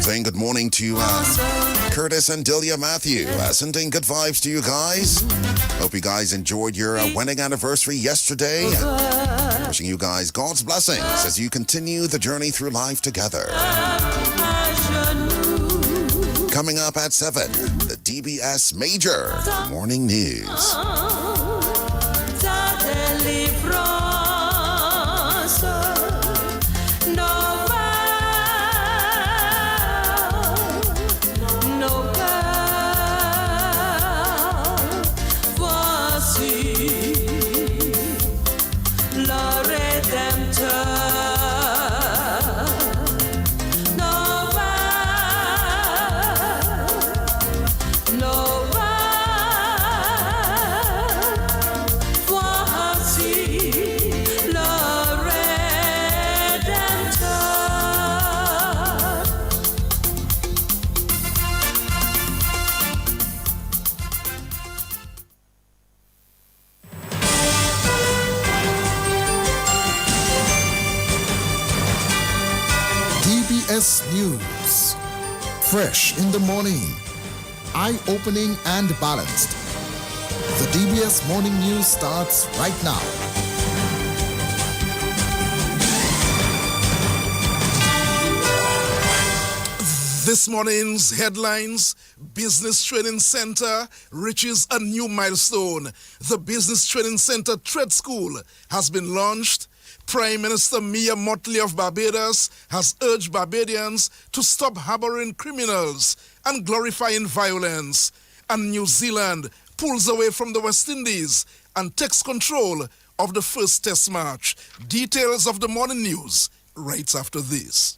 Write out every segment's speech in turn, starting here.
Very good morning to Curtis and Delia Matthew. Sending good vibes to you guys. Hope you guys enjoyed your wedding anniversary yesterday. Wishing you guys God's blessings as you continue the journey through life together. Coming up at 7, the DBS Major Morning News. DBS News. Fresh in the morning. Eye-opening and balanced. The DBS Morning News starts right now. This morning's headlines: Business Training Center reaches a new milestone. The Business Training Center Trade School has been launched. Prime Minister Mia Mottley of Barbados has urged Barbadians to stop harboring criminals and glorifying violence. And New Zealand pulls away from the West Indies and takes control of the first Test match. Details of the morning news right after this.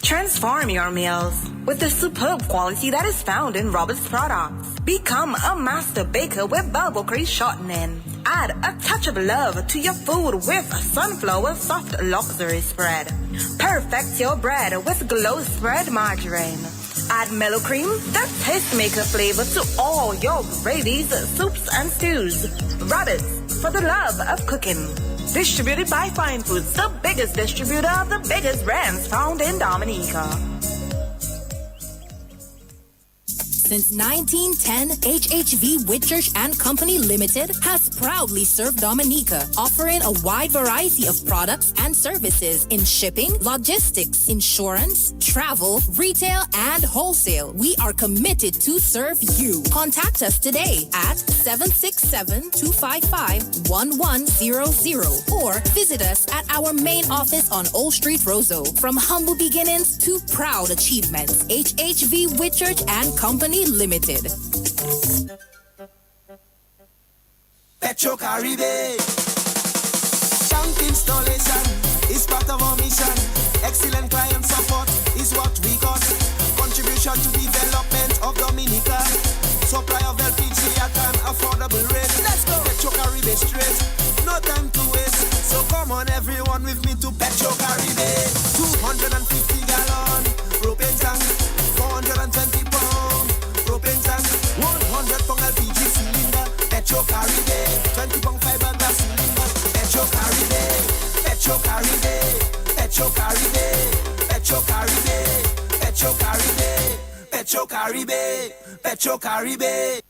Transform your meals with the superb quality that is found in Robert's products. Become a master baker with bubble crease shortening. Add a touch of love to your food with sunflower soft luxury spread. Perfect your bread with glow spread margarine. Add mellow cream, the tastemaker flavor to all your gravies, soups, and stews. Robert's, for the love of cooking. Distributed by Fine Foods, the biggest distributor of the biggest brands found in Dominica. Since 1910, HHV Whitchurch and Company Limited has proudly served Dominica, offering a wide variety of products and services in shipping, logistics, insurance, travel, retail, and wholesale. We are committed to serve you. Contact us today at 767-255-1100 or visit us at our main office on Old Street, Roseau. From humble beginnings to proud achievements, HHV Whitchurch and Company Limited. Petro Caribe. Tank installation is part of our mission. Excellent client support is what we got. Contribution to development of Dominica. Supply of LPG at an affordable rate. Let's go. Petro Caribe straight. No time to waste. So come on everyone with me to Petro Caribe. 250 gallon propane tank. 420 pound propane tank. 100 pound LPG cylinder. Petro Caribe. 20 pound fiberglass cylinder. Petro Caribe. Petro Caribe. Petro Caribe. Petro Caribe. Petro Caribe. Petro Caribe. Petro Caribe.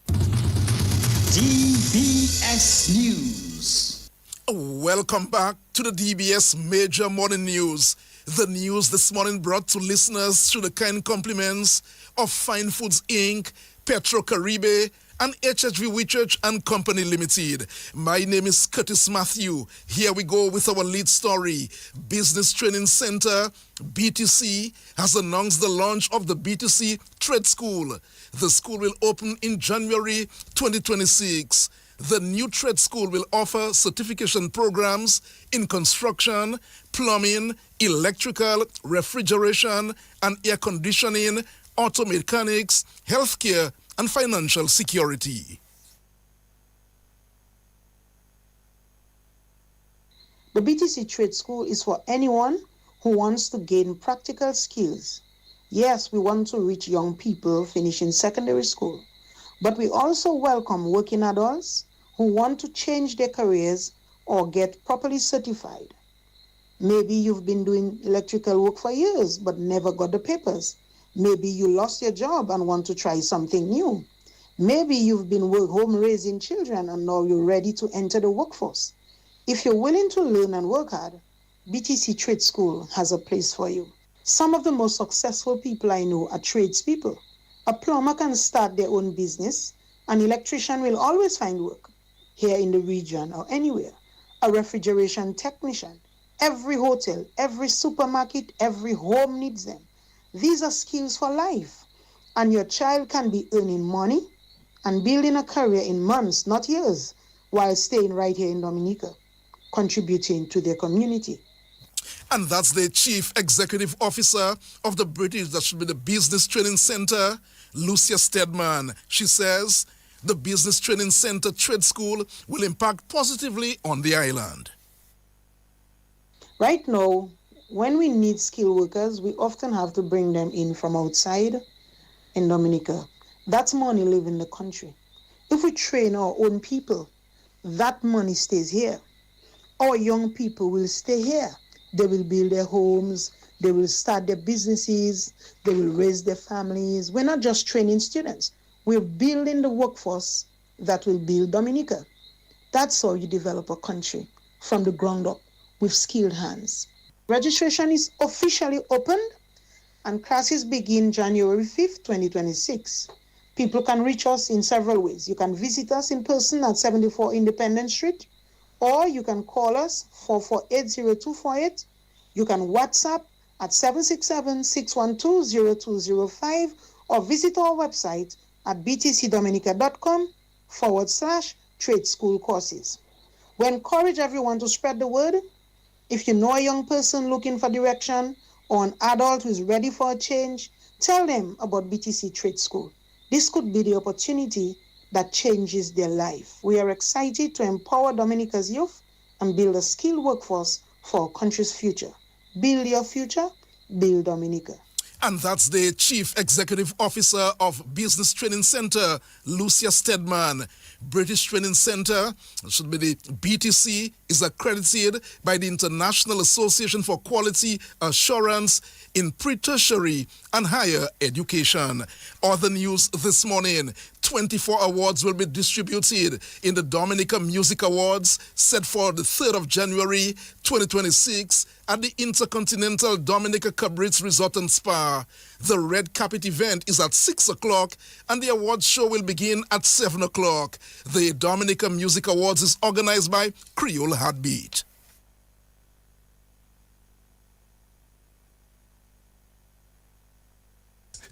DBS News. Welcome back to the DBS Major Morning News. The news this morning brought to listeners through the kind compliments of Fine Foods Inc., Petro Caribe, and HHV Whitchurch and Company Limited. My name is Curtis Matthew. Here we go with our lead story. Business Training Center, BTC, has announced the launch of the BTC Trade School. The school will open in January 2026. The new trade school will offer certification programs in construction, plumbing, electrical, refrigeration, and air conditioning, auto mechanics, healthcare, and financial security. The BTC Trade School is for anyone who wants to gain practical skills. Yes, we want to reach young people finishing secondary school, but we also welcome working adults who want to change their careers or get properly certified. Maybe you've been doing electrical work for years but never got the papers. Maybe you lost your job and want to try something new. Maybe you've been home raising children and now you're ready to enter the workforce. If you're willing to learn and work hard, BTC Trade School has a place for you. Some of the most successful people I know are tradespeople. A plumber can start their own business. An electrician will always find work here in the region or anywhere. A refrigeration technician. Every hotel, every supermarket, every home needs them. These are skills for life. And your child can be earning money and building a career in months, not years, while staying right here in Dominica, contributing to their community. And that's the Chief Executive Officer of the Business Training Center, Lucia Stedman. She says the Business Training Center Trade School will impact positively on the island. Right now, when we need skilled workers, we often have to bring them in from outside in Dominica. That's money leaving the country. If we train our own people, that money stays here. Our young people will stay here. They will build their homes, they will start their businesses, they will raise their families. We're not just training students. We're building the workforce that will build Dominica. That's how you develop a country, from the ground up, with skilled hands. Registration is officially opened and classes begin January 5th, 2026. People can reach us in several ways. You can visit us in person at 74 Independence Street, or you can call us 448-0248. You can WhatsApp at 767-612-0205 or visit our website at btcdominica.com/trade school courses. We encourage everyone to spread the word. If you know a young person looking for direction or an adult who is ready for a change, tell them about BTC Trade School. This could be the opportunity that changes their life. We are excited to empower Dominica's youth and build a skilled workforce for our country's future. Build your future, build Dominica. And that's the Chief Executive Officer of Business Training Center, Lucia Stedman. British Training Center, should be the BTC, is accredited by the International Association for Quality Assurance in Pre-Tertiary and Higher Education. Other news this morning, 24 awards will be distributed in the Dominica Music Awards set for the 3rd of January 2026 at the Intercontinental Dominica Cabrits Resort and Spa. The red carpet event is at 6 o'clock and the awards show will begin at 7 o'clock. The Dominica Music Awards is organized by Creole Heartbeat.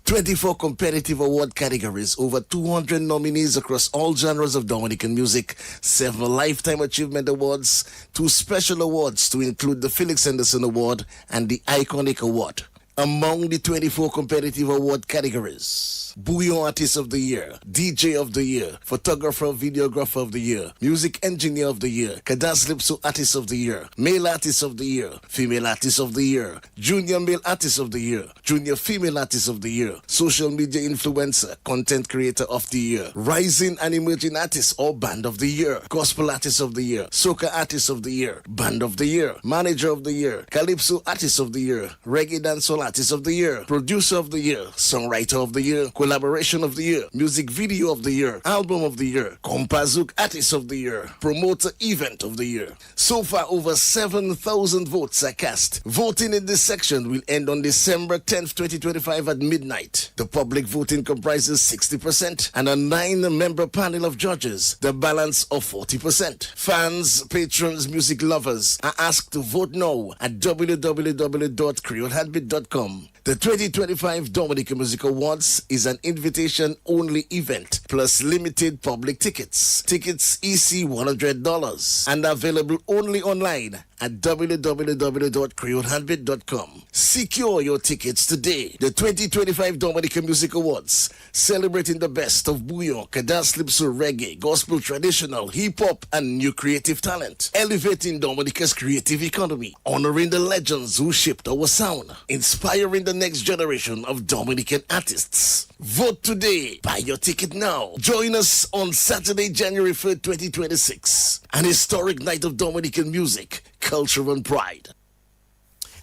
"24 competitive award categories, over 200 nominees across all genres of Dominican music, 7 Lifetime Achievement Awards, 2 special awards to include the Felix Henderson Award and the Iconic Award. Among the 24 competitive award categories: Bouillon Artist of the Year, DJ of the Year, Photographer, Videographer of the Year, Music Engineer of the Year, Kadazlipso Artist of the Year, Male Artist of the Year, Female Artist of the Year, Junior Male Artist of the Year, Junior Female Artist of the Year, Social Media Influencer, Content Creator of the Year, Rising and Emerging Artist or Band of the Year, Gospel Artist of the Year, Soca Artist of the Year, Band of the Year, Manager of the Year, Calypso Artist of the Year, Reggae Dancehall Artist of the Year, Producer of the Year, Songwriter of the Year, Collaboration of the Year, Music Video of the Year, Album of the Year, Compazuk Artist of the Year, Promoter Event of the Year. So far, over 7,000 votes are cast. Voting in this section will end on December 10th, 2025 at midnight. The public voting comprises 60% and a 9-member panel of judges, the balance of 40%. Fans, patrons, music lovers are asked to vote now at www.creoleheartbeat.com. The 2025 Dominica Music Awards is an invitation-only event plus limited public tickets. Tickets EC $100 and available only online at www.creoleheartbeat.com. Secure your tickets today. The 2025 Dominica Music Awards, celebrating the best of bouillon, Kadazlipso, reggae, gospel, traditional, hip-hop, and new creative talent. Elevating Dominica's creative economy, honoring the legends who shaped our sound, inspiring the next generation of Dominican artists. Vote today. Buy your ticket now. Join us on Saturday, January 3rd, 2026. An historic night of Dominican music, culture, and pride.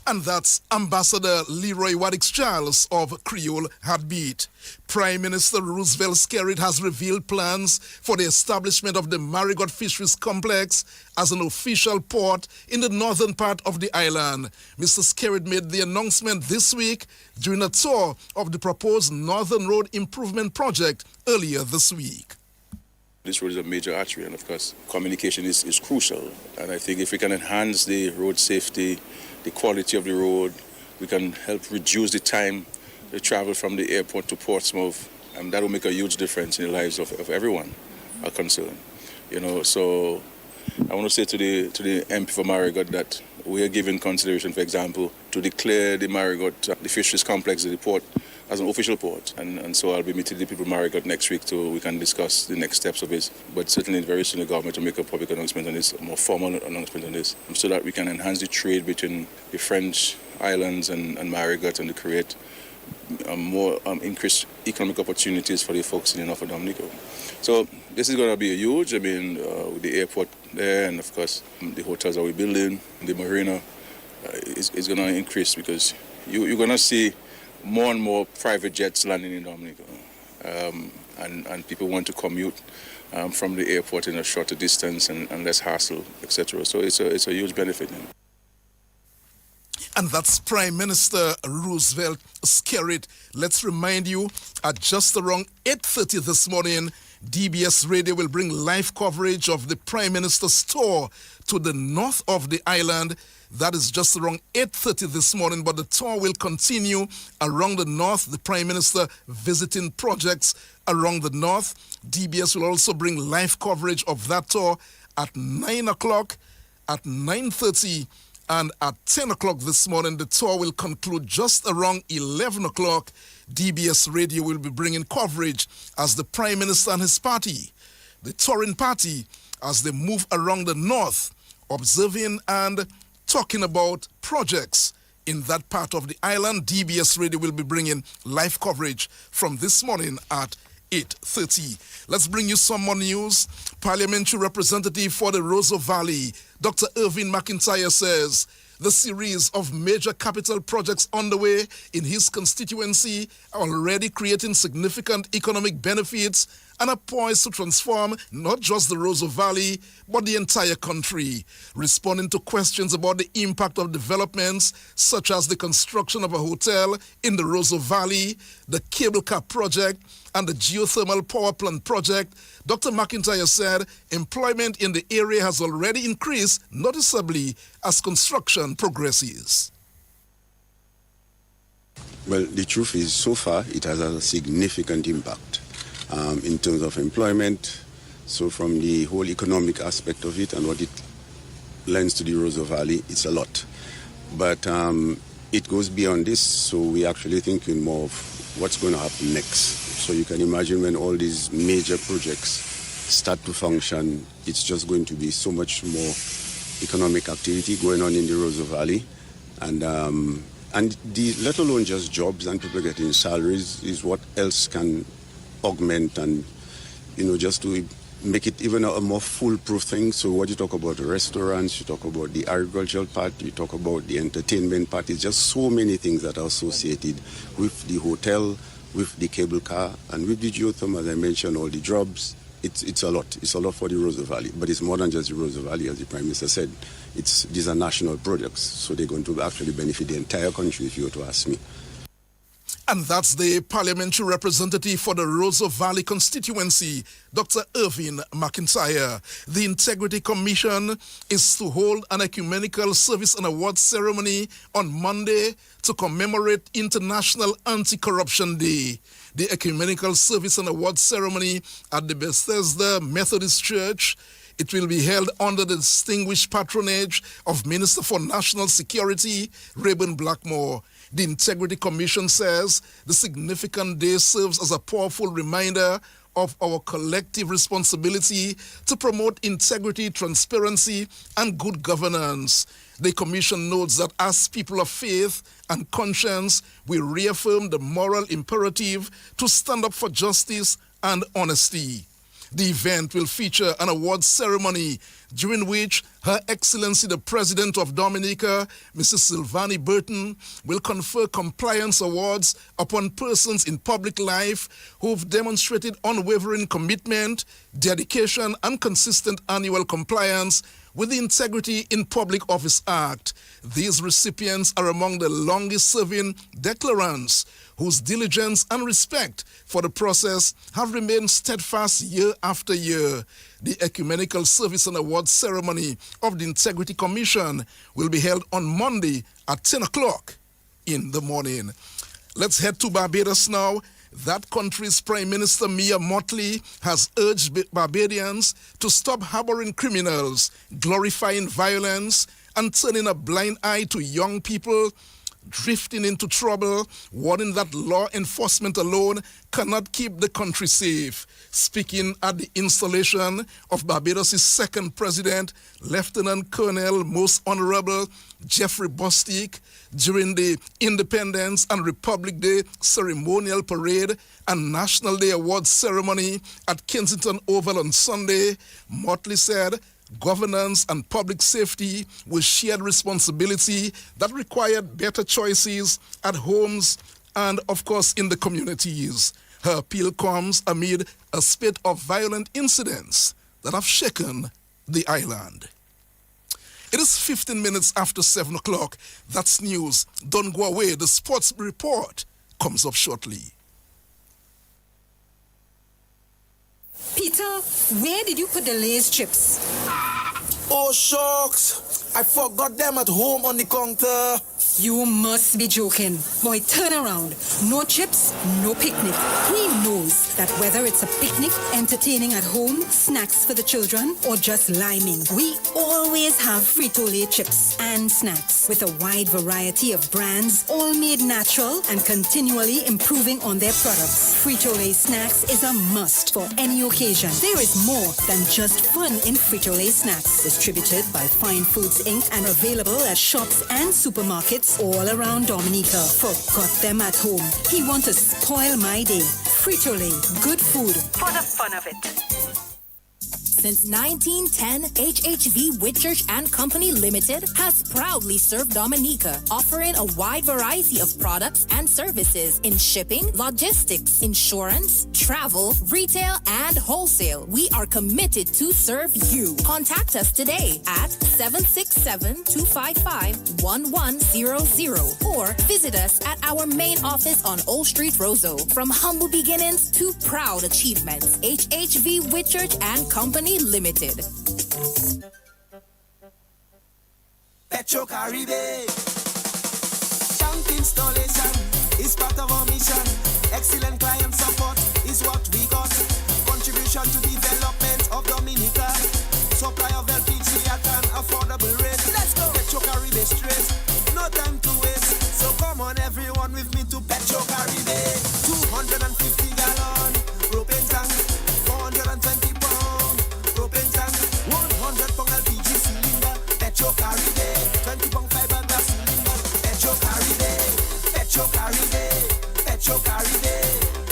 And that's Ambassador Leroy Waddix-Charles of Creole Heartbeat. Prime Minister Roosevelt Skerrit has revealed plans for the establishment of the Marigot Fisheries Complex as an official port in the northern part of the island. Mr. Skerrit made the announcement this week during a tour of the proposed Northern Road Improvement Project earlier this week. This road is a major artery, and of course, communication is crucial. And I think if we can enhance the road safety, the quality of the road, we can help reduce the time to travel from the airport to Portsmouth, and that will make a huge difference in the lives of everyone are concerned. So I want to say to the MP for Marigot that we are giving consideration, for example, to declare the Marigot, the fisheries complex, the port, as an official port. And so I'll be meeting the people of Marigot next week so we can discuss the next steps of this. But certainly very soon the government will make a public announcement on this, a more formal announcement on this, so that we can enhance the trade between the French islands and Marigot and to create more increased economic opportunities for the folks in the North of Dominica. So this is going to be a huge, with the airport there, and of course the hotels that we're building, the marina is going to increase, because you're going to see more and more private jets landing in Dominica, and people want to commute from the airport in a shorter distance and less hassle, etc. So it's a huge benefit. And that's Prime Minister Roosevelt Skerrit. Let's remind you, at just around 8:30 this morning, DBS Radio will bring live coverage of the Prime Minister's tour to the north of the island. That is just around 8:30 this morning, but the tour will continue around the north, the Prime Minister visiting projects around the north. DBS will also bring live coverage of that tour at 9 o'clock, at 9:30, and at 10 o'clock this morning. The tour will conclude just around 11 o'clock. DBS Radio will be bringing coverage as the Prime Minister and his party, the touring party, as they move around the north, observing and talking about projects in that part of the island. DBS Radio will be bringing live coverage from this morning at 8:30. Let's bring you some more news. Parliamentary representative for the Roseau Valley, Dr. Irvin McIntyre, says the series of major capital projects underway in his constituency are already creating significant economic benefits and are poised to transform not just the Roseau Valley, but the entire country. Responding to questions about the impact of developments such as the construction of a hotel in the Roseau Valley, the cable car project, and the geothermal power plant project, Dr. McIntyre said employment in the area has already increased noticeably as construction progresses. Well, the truth is, so far, it has a significant impact in terms of employment. So from the whole economic aspect of it and what it lends to the Roseau Valley, it's a lot. But it goes beyond this, so we're actually thinking more of what's going to happen next. So you can imagine when all these major projects start to function, it's just going to be so much more economic activity going on in the Roseau Valley. And let alone just jobs and people getting salaries is what else can augment and, just to make it even a more foolproof thing. So what you talk about the restaurants, you talk about the agricultural part, you talk about the entertainment part, it's just so many things that are associated with the hotel, with the cable car, and with the geothermal, as I mentioned, all the jobs. It's a lot. It's a lot for the Roseau Valley. But it's more than just the Roseau Valley, as the Prime Minister said. These are national projects, so they're going to actually benefit the entire country, if you were to ask me. And that's the parliamentary representative for the Roseau Valley constituency, Dr. Irvin McIntyre. The Integrity Commission is to hold an ecumenical service and awards ceremony on Monday to commemorate International Anti-Corruption Day. The ecumenical service and awards ceremony at the Bethesda Methodist Church, it will be held under the distinguished patronage of Minister for National Security, Rayburn Blackmore. The Integrity Commission says the significant day serves as a powerful reminder of our collective responsibility to promote integrity, transparency, and good governance. The Commission notes that as people of faith and conscience, we reaffirm the moral imperative to stand up for justice and honesty. The event will feature an awards ceremony during which Her Excellency the President of Dominica, Mrs. Sylvani Burton, will confer compliance awards upon persons in public life who've demonstrated unwavering commitment, dedication, and consistent annual compliance with the Integrity in Public Office Act. These recipients are among the longest-serving declarants whose diligence and respect for the process have remained steadfast year after year. The Ecumenical Service and Awards ceremony of the Integrity Commission will be held on Monday at 10 o'clock in the morning. Let's head to Barbados now. That country's Prime Minister Mia Mottley has urged Barbadians to stop harboring criminals, glorifying violence, and turning a blind eye to young people drifting into trouble, warning that law enforcement alone cannot keep the country safe. Speaking at the installation of Barbados' second president, Lieutenant Colonel Most Honorable Jeffrey Bostic, during the Independence and Republic Day ceremonial parade and National Day Awards ceremony at Kensington Oval on Sunday, Motley said governance and public safety were shared responsibility that required better choices at homes and, of course, in the communities. Her appeal comes amid a spate of violent incidents that have shaken the island. It is 15 minutes after 7 o'clock. That's news. Don't go away. The sports report comes up shortly. Peter, where did you put the Lay's chips? Oh, shucks. I forgot them at home on the counter. You must be joking. Boy, turn around. No chips, no picnic. He knows that whether it's a picnic, entertaining at home, snacks for the children, or just liming, we always have Frito-Lay chips and snacks with a wide variety of brands, all made natural and continually improving on their products. Frito-Lay snacks is a must for any occasion. There is more than just fun in Frito-Lay snacks. Distributed by Fine Foods Inc. and available at shops and supermarkets all around Dominica. Forgot them at home. He want to spoil my day. Frito-Lay, good food for the fun of it. Since 1910, HHV Whitchurch and Company Limited has proudly served Dominica, offering a wide variety of products and services in shipping, logistics, insurance, travel, retail, and wholesale. We are committed to serve you. Contact us today at 767-255-1100 or visit us at our main office on Old Street, Roseau. From humble beginnings to proud achievements, HHV Whitchurch and Company Limited. Petro Caribe. Tank installation is part of our mission. Excellent client support is what we got. Contribution to development of Dominica. Supply of LPG at an affordable rate. Let's go. Petro Caribe straight. No time to waste. So come on everyone with me to Petro Caribe. 250 gallon propane tank. 420 pound propane tank. 100 pound LPG cylinder. Petro Caribe. 20 pound fiberglass cylinder. Petro Caribe. Petro Caribe. Petro Caribe.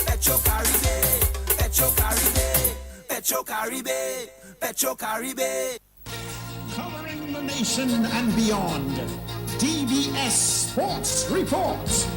Petro Caribe. Petro Caribe. Petro Caribe. Petro Caribe. Covering the nation and beyond. DBS Sports Report.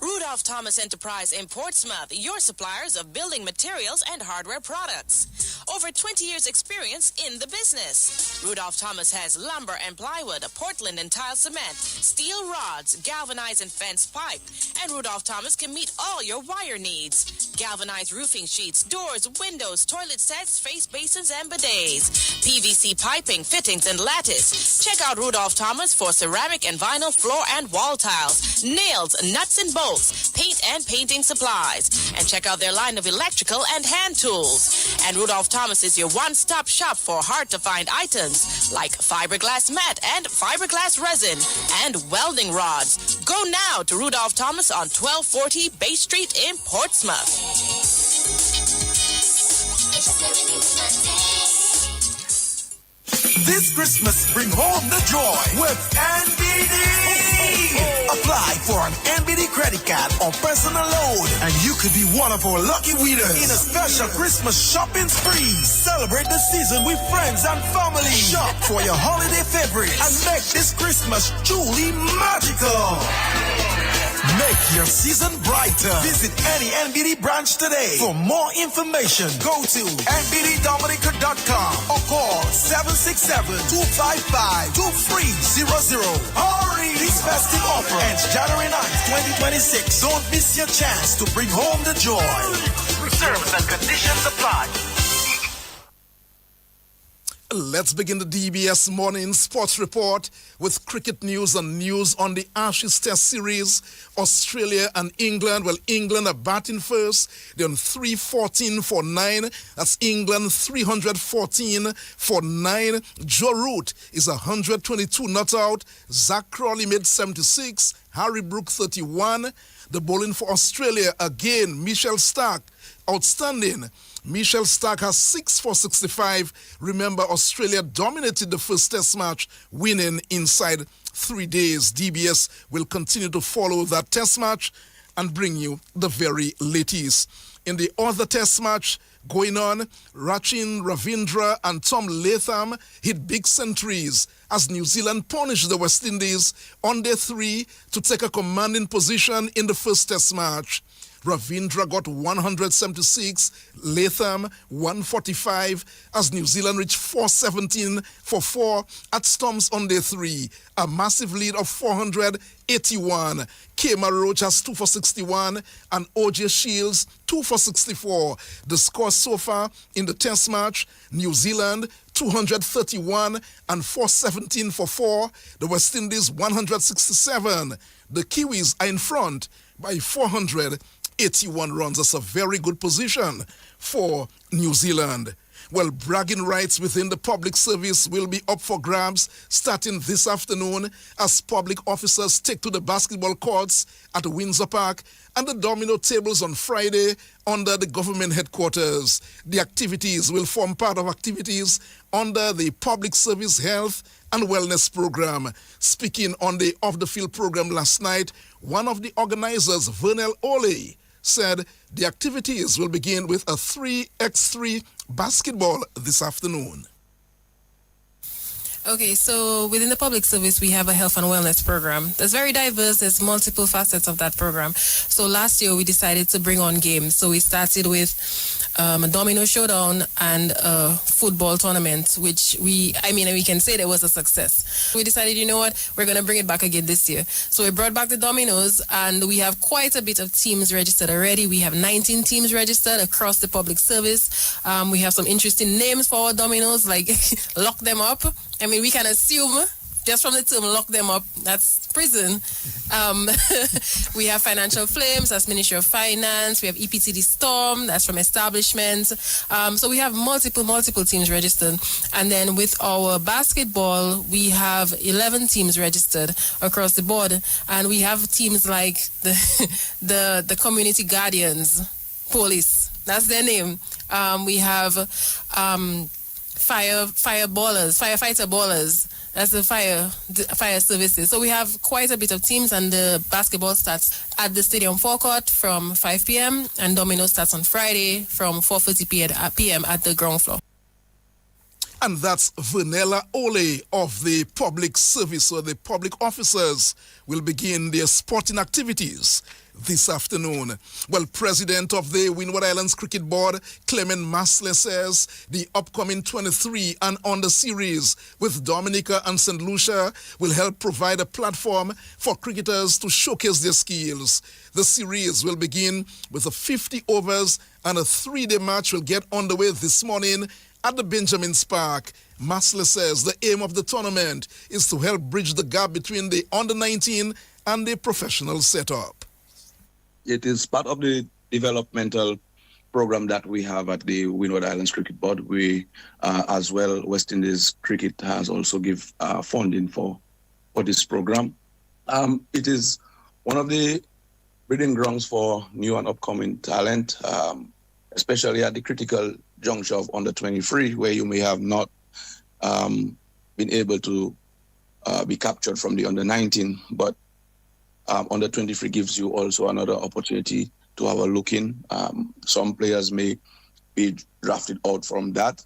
Rudolph Thomas Enterprise in Portsmouth, your suppliers of building materials and hardware products. Over 20 years experience in the business. Rudolph Thomas has lumber and plywood, Portland and tile cement, steel rods, galvanized and fence pipe. And Rudolph Thomas can meet all your wire needs. Galvanized roofing sheets, doors, windows, toilet sets, face basins, and bidets. PVC piping, fittings, and lattice. Check out Rudolph Thomas for ceramic and vinyl floor and wall tiles, nails, nuts and bolts, paint and painting supplies. And check out their line of electrical and hand tools. And Rudolph Thomas is your one-stop shop for hard-to-find items like fiberglass mat and fiberglass resin and welding rods. Go now to Rudolph Thomas on 1240 Bay Street in Portsmouth. This Christmas, bring home the joy with NBD. Apply for an NBD credit card or personal loan, and you could be one of our lucky winners in a special Christmas shopping spree. Celebrate the season with friends and family. Shop for your holiday favorites and make this Christmas truly magical. Make your season brighter. Visit any NBD branch today. For more information, go to nbddominica.com or call 767-255-2300. Hurry! This festive offer ends January 9th, 2026. Don't miss your chance to bring home the joy. Terms and conditions apply. Let's begin the DBS Morning Sports Report with cricket news and news on the Ashes Test Series. Australia and England. Well, England are batting first. They're on 314 for 9. That's England 314 for 9. Joe Root is 122 not out. Zach Crawley made 76. Harry Brook 31. The bowling for Australia again. Michelle Stark, outstanding. Michelle Stark has 6 for 65. Remember, Australia dominated the first test match, winning inside 3 days. DBS will continue to follow that test match and bring you the very latest. In the other test match going on, Rachin Ravindra and Tom Latham hit big centuries as New Zealand punished the West Indies on day 3 to take a commanding position in the first test match. Ravindra got 176, Latham 145 as New Zealand reached 417 for 4 at Storms on day 3. A massive lead of 481. Kemar Roach has 2 for 61 and OJ Shields 2 for 64. The score so far in the test match, New Zealand 231 and 417 for 4. The West Indies 167. The Kiwis are in front by 481 runs. That's a very good position for New Zealand. Well, bragging rights within the public service will be up for grabs starting this afternoon as public officers take to the basketball courts at Windsor Park and the Domino tables on Friday under the government headquarters. The activities will form part of activities under the Public Service Health and Wellness Program. Speaking on the off-the-field program last night, one of the organizers, Vernell Ole, said the activities will begin with a 3x3 basketball this afternoon. Okay, so within the public service, we have a health and wellness program. That's very diverse. There's multiple facets of that program. So last year, we decided to bring on games. So we started with a Domino showdown and a football tournament, which we can say that was a success. We decided, you know what, we're going to bring it back again this year. So we brought back the Dominoes, and we have quite a bit of teams registered already. We have 19 teams registered across the public service. We have some interesting names for our Dominoes, like Lock Them Up. I mean, we can assume just from the term lock them up, that's prison. We have Financial Flames, that's Ministry of Finance. We have EPTD Storm, that's from establishments. So we have multiple teams registered. And then with our basketball, we have 11 teams registered across the board. And we have teams like the Community Guardians, Police, that's their name. We have firefighter ballers. That's the fire services. So we have quite a bit of teams, and the basketball starts at the stadium forecourt from 5 p.m. and Domino starts on Friday from 4:30 p.m. at the ground floor. And that's Vernella Ole of the public service. So the public officers will begin their sporting activities this afternoon. Well, President of the Windward Islands Cricket Board, Clement Massley, says the upcoming 23 and under series with Dominica and St. Lucia will help provide a platform for cricketers to showcase their skills. The series will begin with a 50 overs and a 3-day match will get underway this morning at the Benjamin's Park. Massley says the aim of the tournament is to help bridge the gap between the under-19 and the professional setup. It is part of the developmental program that we have at the Windward Islands Cricket Board. We, as well, West Indies Cricket has also give funding for this program. It is one of the breeding grounds for new and upcoming talent, especially at the critical juncture of under 23, where you may have not been able to be captured from the under 19, but under 23 gives you also another opportunity to have a look in. Some players may be drafted out from that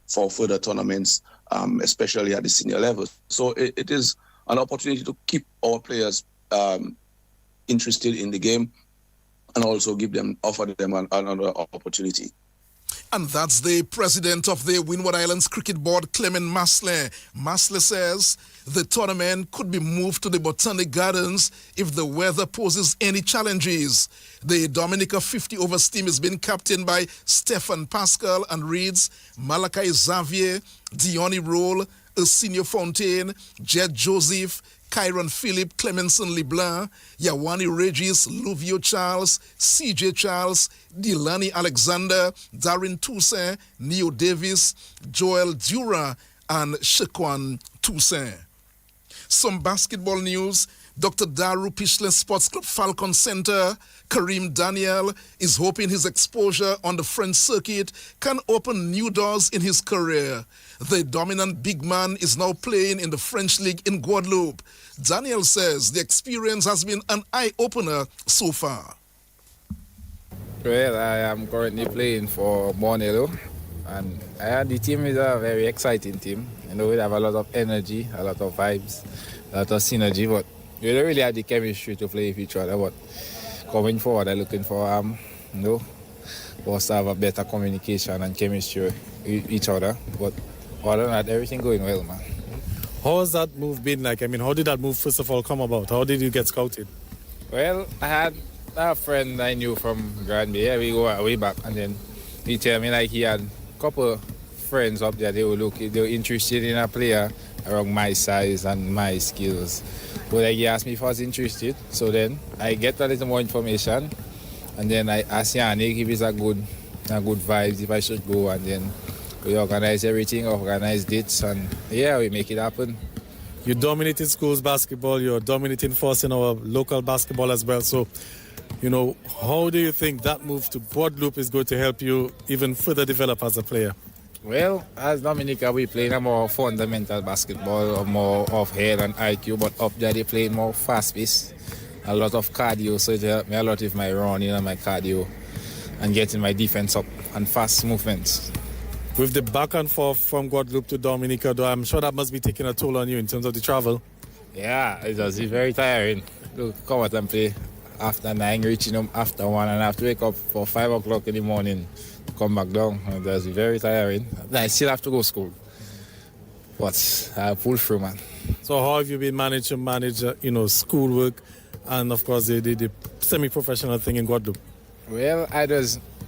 for further tournaments, especially at the senior level. So it is an opportunity to keep our players interested in the game and also offer them another opportunity. And that's the president of the Windward Islands Cricket Board, Clement Masle. Masle says the tournament could be moved to the Botanic Gardens if the weather poses any challenges. The Dominica 50 overs team is being captained by Stefan Pascal and reads Malachi Xavier, Diony Roll, Arsenio Fontaine, Jed Joseph, Kyron Philip, Clemenson LeBlanc, Yawani Regis, Luvio Charles, CJ Charles, Delani Alexander, Darren Toussaint, Neo Davis, Joel Dura, and Shaquan Toussaint. Some basketball news. Dr. Daru Pishle Sports Club Falcon Center, Karim Daniel, is hoping his exposure on the French circuit can open new doors in his career. The dominant big man is now playing in the French League in Guadeloupe. Daniel says the experience has been an eye-opener so far. Well, I am currently playing for Borneo, and the team is a very exciting team. You know, we have a lot of energy, a lot of vibes, a lot of synergy, but we don't really have the chemistry to play with each other. But coming forward, I'm looking for, for us to have a better communication and chemistry with each other. But other than that, everything going well, man. How has that move been like? I mean, how did that move first of all come about? How did you get scouted? Well, I had a friend I knew from Grand Bay. Yeah, we go way back, and then he tell me like he had a couple of friends up there. They were interested in a player around my size and my skills. But like, he asked me if I was interested. So then I get a little more information, and then I asked Yannick if it's a good vibes, if I should go, and then we organize everything, organize dates, and yeah, we make it happen. You dominated schools basketball, you're dominating force in our local basketball as well. So, you know, how do you think that move to Guadeloupe is going to help you even further develop as a player? Well, as Dominica, we play a more fundamental basketball, more of head and IQ, but up there they play more fast-paced, a lot of cardio, so it helped me a lot with my running and my cardio and getting my defense up and fast movements. With the back and forth from Guadeloupe to Dominica, though, I'm sure that must be taking a toll on you in terms of the travel. Yeah, it does. It's very tiring. Look, come out and play after 9, reaching home after 1, and I have to wake up for 5 o'clock in the morning to come back down. It does. Very tiring. I still have to go to school, but I pull through, man. So how have you been managed to manage, schoolwork and, of course, the semi-professional thing in Guadeloupe? Well,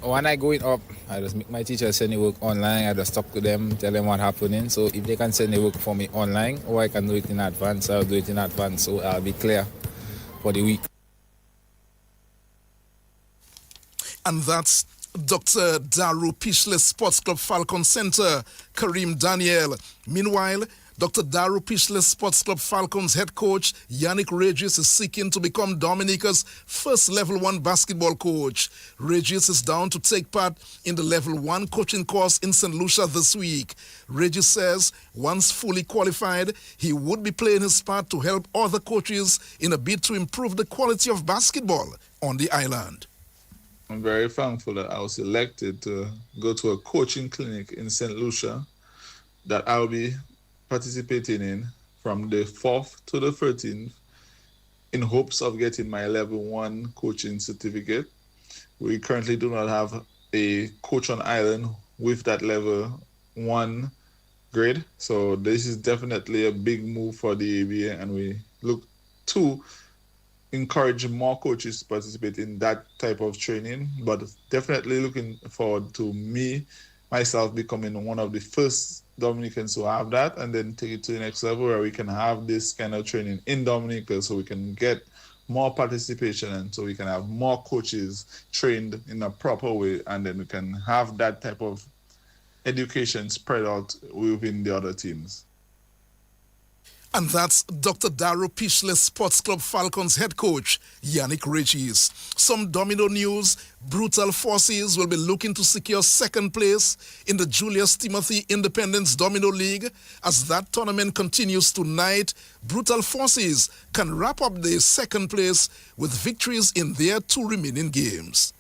when I go up, I just make my teachers send the work online. I just talk to them, tell them what's happening. So if they can send the work for me online, or I can do it in advance, I'll do it in advance. So I'll be clear for the week. And that's Dr. Daru Pishle Sports Club Falcon Center, Karim Daniel. Meanwhile, Dr. Daru Pishle Sports Club Falcons head coach Yannick Regis is seeking to become Dominica's first Level 1 basketball coach. Regis is down to take part in the Level 1 coaching course in St. Lucia this week. Regis says once fully qualified, he would be playing his part to help other coaches in a bid to improve the quality of basketball on the island. I'm very thankful that I was selected to go to a coaching clinic in St. Lucia that I'll be participating in from the 4th to the 13th in hopes of getting my Level 1 coaching certificate. We currently do not have a coach on island with that Level 1 grade, so this is definitely a big move for the ABA, and we look to encourage more coaches to participate in that type of training, but definitely looking forward to myself becoming one of the first Dominicans who have that, and then take it to the next level where we can have this kind of training in Dominica so we can get more participation and so we can have more coaches trained in a proper way, and then we can have that type of education spread out within the other teams. And that's Dr. Darrow Pishley Sports Club Falcons head coach, Yannick Regis. Some Domino news: Brutal Forces will be looking to secure second place in the Julius Timothy Independence Domino League. As that tournament continues tonight, Brutal Forces can wrap up their second place with victories in their 2 remaining games.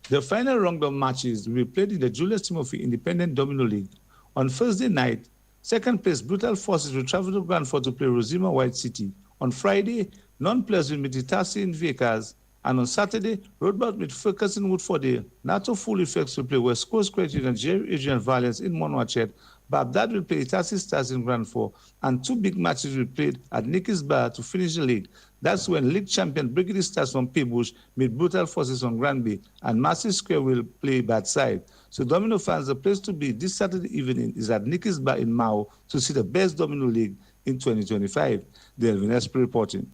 The final round of matches will be played in the Julius Timothy Independent Domino League. On Thursday night, second place Brutal Forces will travel to Brantford to play Rosima White City. On Friday, non-players will meet Itasi in Vickers. And on Saturday, Roadbout meet Focus in Woodford. NATO Full Effects will play West Coast Credit and Jerry Adrian Valiance in Monwachet. Baghdad will play Itasi Stars in Brantford. And 2 big matches will be played at Nicky's Bar to finish the league. That's when league champion Brigade Stars from Peebush meet Brutal Forces on Granby, and Massey Square will play Badside. So Domino fans, the place to be this Saturday evening is at Nicky's Bar in Mao to see the best Domino League in 2025. Delvin Esper reporting.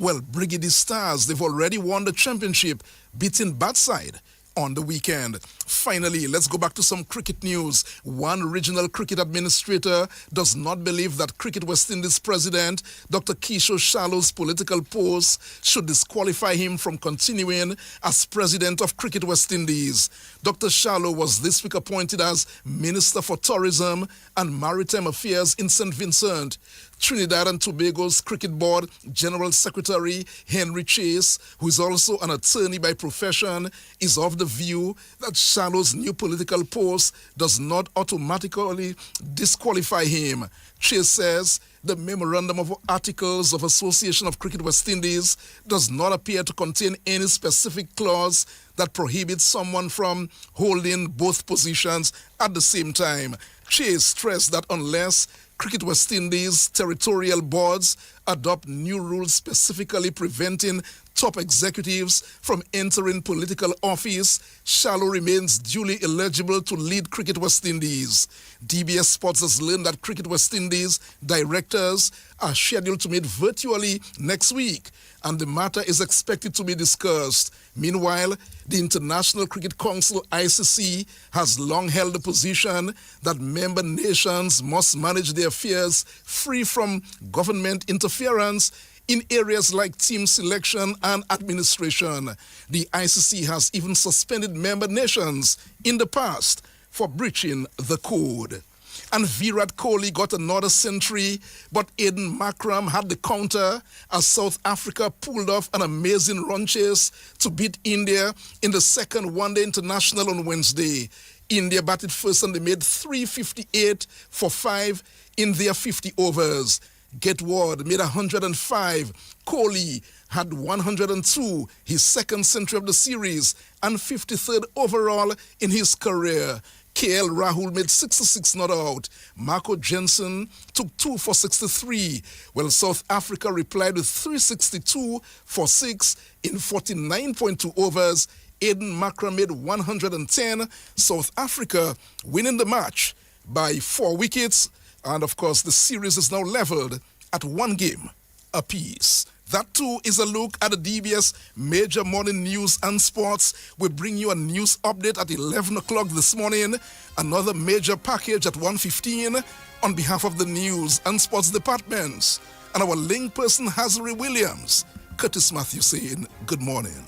Well, Brigade Stars, they've already won the championship, beating Badside on the weekend. Finally, let's go back to some cricket news. One regional cricket administrator does not believe that Cricket West Indies president Dr. Kishore Shallow's political pose should disqualify him from continuing as president of Cricket West Indies. Dr. Shallow was this week appointed as Minister for Tourism and Maritime Affairs in St. Vincent. Trinidad and Tobago's Cricket Board General Secretary Henry Chase, who is also an attorney by profession, is of the view that Shallow's new political post does not automatically disqualify him. Chase says the Memorandum of Articles of Association of Cricket West Indies does not appear to contain any specific clause that prohibits someone from holding both positions at the same time. Chase stressed that unless Cricket West Indies territorial boards adopt new rules specifically preventing top executives from entering political office, Shallow remains duly eligible to lead Cricket West Indies. DBS Sports has learned that Cricket West Indies directors are scheduled to meet virtually next week, and the matter is expected to be discussed. Meanwhile, the International Cricket Council, ICC, has long held the position that member nations must manage their affairs free from government interference in areas like team selection and administration. The ICC has even suspended member nations in the past for breaching the code. And Virat Kohli got another century, but Aiden Markram had the counter as South Africa pulled off an amazing run chase to beat India in the second one-day international on Wednesday. India batted first and they made 358 for 5 in their 50 overs. Getward made 105. Kohli had 102, his second century of the series, and 53rd overall in his career. KL Rahul made 66 not out. Marco Jensen took 2 for 63. Well, South Africa replied with 362 for 6 in 49.2 overs. Aiden Markram made 110. South Africa winning the match by 4 wickets. And, of course, the series is now leveled at 1 game apiece. That, too, is a look at the DBS Major Morning News and Sports. We bring you a news update at 11 o'clock this morning, another major package at 1:15 on behalf of the News and Sports departments. And our link person, Hazari Williams. Curtis Matthew saying good morning.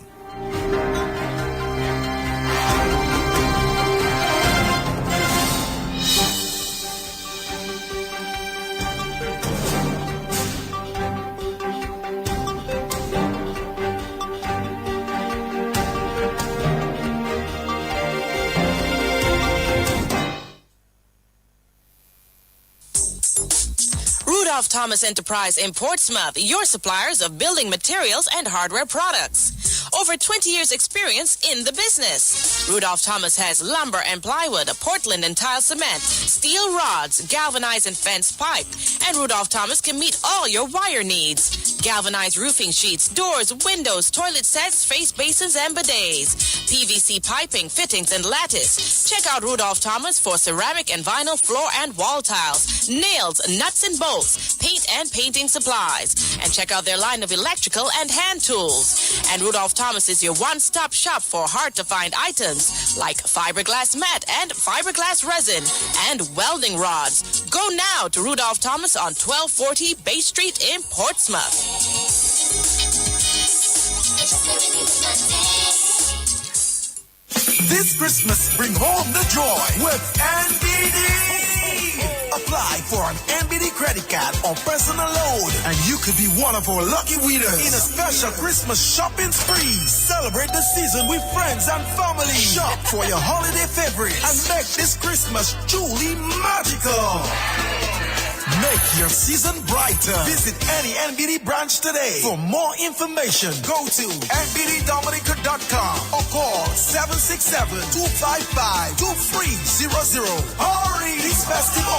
Rudolph Thomas Enterprise in Portsmouth, your suppliers of building materials and hardware products. Over 20 years experience in the business. Rudolph Thomas has lumber and plywood, Portland and tile cement, steel rods, galvanized and fence pipe, and Rudolph Thomas can meet all your wire needs. Galvanized roofing sheets, doors, windows, toilet sets, face basins, and bidets. PVC piping, fittings, and lattice. Check out Rudolph Thomas for ceramic and vinyl floor and wall tiles. nails, nuts and bolts, paint and painting supplies. And check out their line of electrical and hand tools. And Rudolph Thomas is your one-stop shop for hard-to-find items like fiberglass mat and fiberglass resin and welding rods. Go now to Rudolph Thomas on 1240 Bay Street in Portsmouth. This Christmas, bring home the joy with NBD. Apply for an NBD credit card or personal loan, and you could be one of our lucky winners in a special Christmas shopping spree. Celebrate the season with friends and family. Shop for your holiday favorites and make this Christmas truly magical. Make your season brighter. Visit any NBD branch today. For more information, go to nbddominica.com or call 767-255-2300. Hurry! This festival